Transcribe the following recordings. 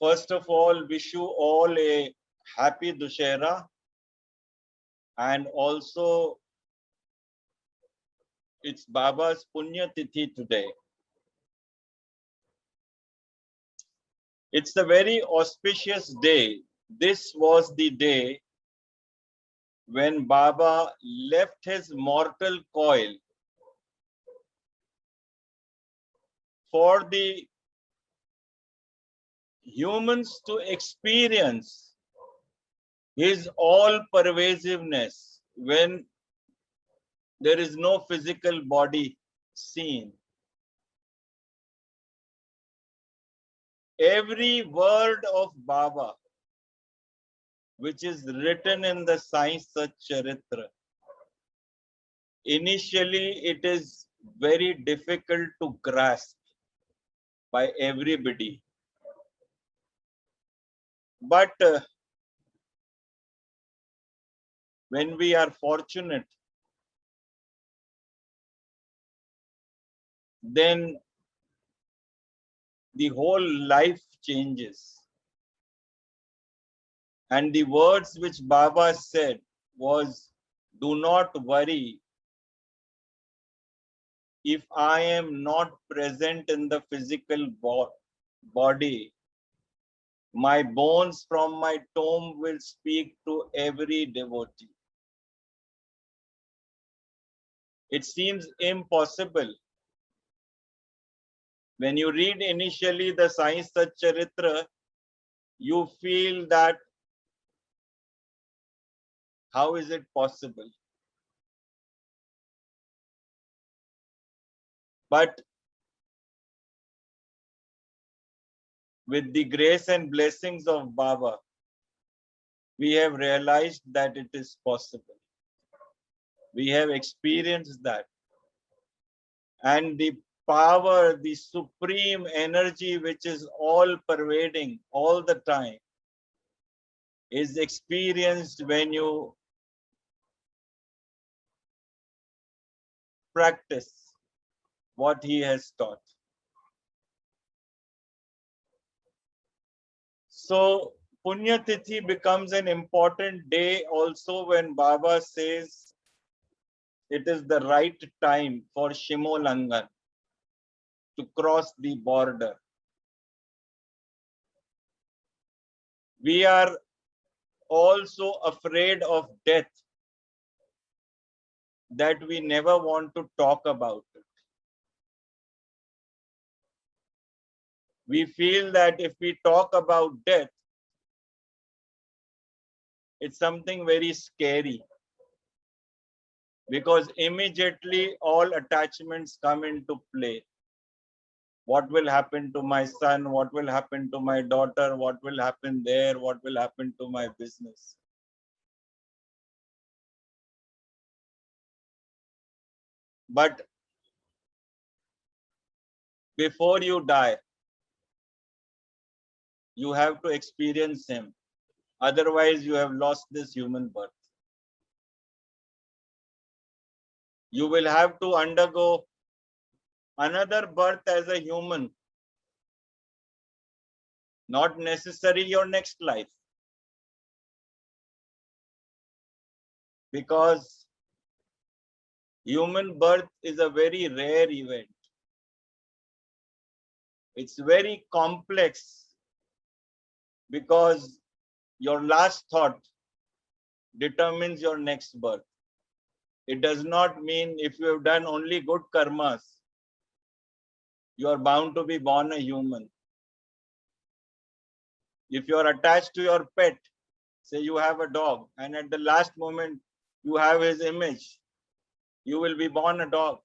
First of all, wish you all a happy Dussehra, and also it's Baba's Punya Tithi today. It's a very auspicious day. This was the day when Baba left his mortal coil for the humans to experience his all pervasiveness when there is no physical body seen. Every word of Baba, which is written in the Sai Sat Charitra, initially it is very difficult to grasp by everybody. But when we are fortunate, then the whole life changes. And the words which Baba said was, do not worry if I am not present in the physical body. My bones from my tomb will speak to every devotee. It seems impossible. When you read initially the Sai Sat Charitra, you feel that how is it possible? But with the grace and blessings of Baba, we have realized that it is possible. We have experienced that. And the power, the supreme energy, which is all pervading all the time, is experienced when you practice what he has taught. So Punya Tithi becomes an important day also when Baba says it is the right time for Shimolangan to cross the border. We are also afraid of death, that we never want to talk about it. We feel that if we talk about death, it's something very scary, because immediately all attachments come into play. What will happen to my son? What will happen to my daughter? What will happen there? What will happen to my business? But before you die, you have to experience him. Otherwise, you have lost this human birth. You will have to undergo another birth as a human. Not necessarily your next life. Because human birth is a very rare event. It's very complex, because your last thought determines your next birth. It does not mean if you have done only good karmas, you are bound to be born a human. If you are attached to your pet, say you have a dog, and at the last moment you have his image, you will be born a dog,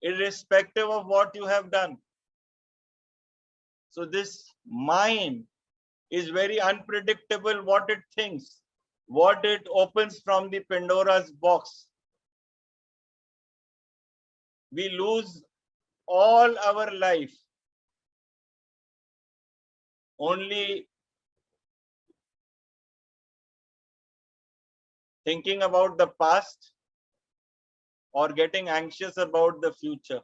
irrespective of what you have done. So this mind is very unpredictable, what it thinks, what it opens from the Pandora's box. We lose all our life only thinking about the past or getting anxious about the future.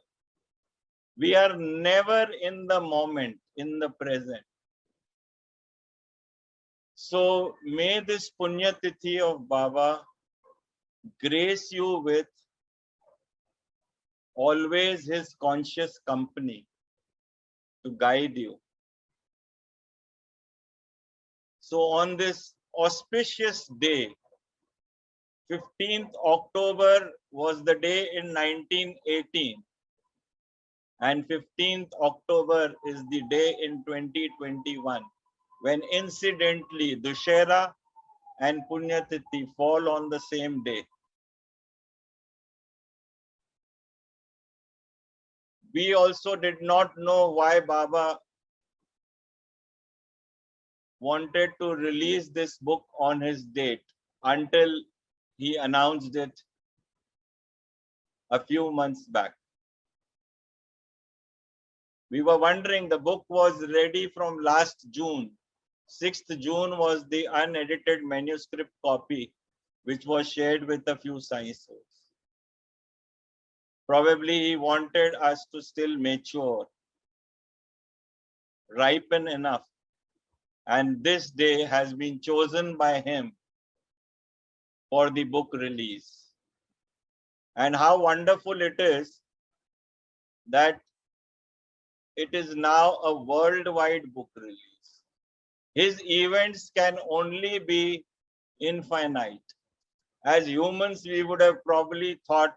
We are never in the moment, in the present. So may this Punya Tithi of Baba grace you with always his conscious company to guide you. So on this auspicious day, 15th October was the day in 1918, and 15th October is the day in 2021, when incidentally Dussehra and Punyatithi fall on the same day. We also did not know why Baba wanted to release this book on his date until he announced it a few months back. We were wondering, the book was ready from last June. 6th June was the unedited manuscript copy, which was shared with a few scientists. Probably he wanted us to still mature, ripen enough. And this day has been chosen by him for the book release. And how wonderful it is that it is now a worldwide book release. His events can only be infinite. As humans, we would have probably thought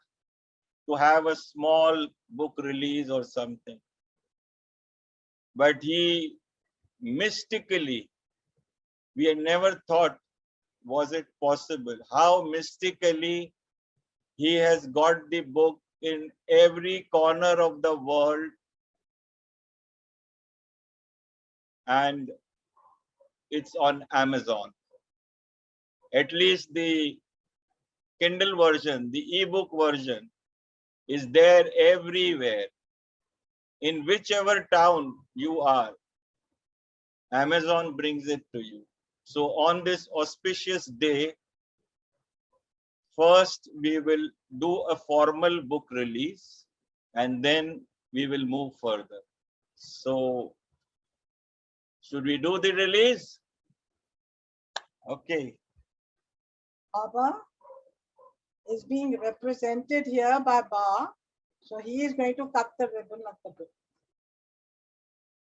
to have a small book release or something. But he mystically, we had never thought, was it possible? How mystically he has got the book in every corner of the world, and it's on Amazon. At least the Kindle version, the ebook version, is there everywhere. In whichever town you are, Amazon brings it to you. So on this auspicious day, first we will do a formal book release and then we will move further. So should we do the release? Okay. Baba is being represented here by Ba. So he is going to cut the ribbon of the book.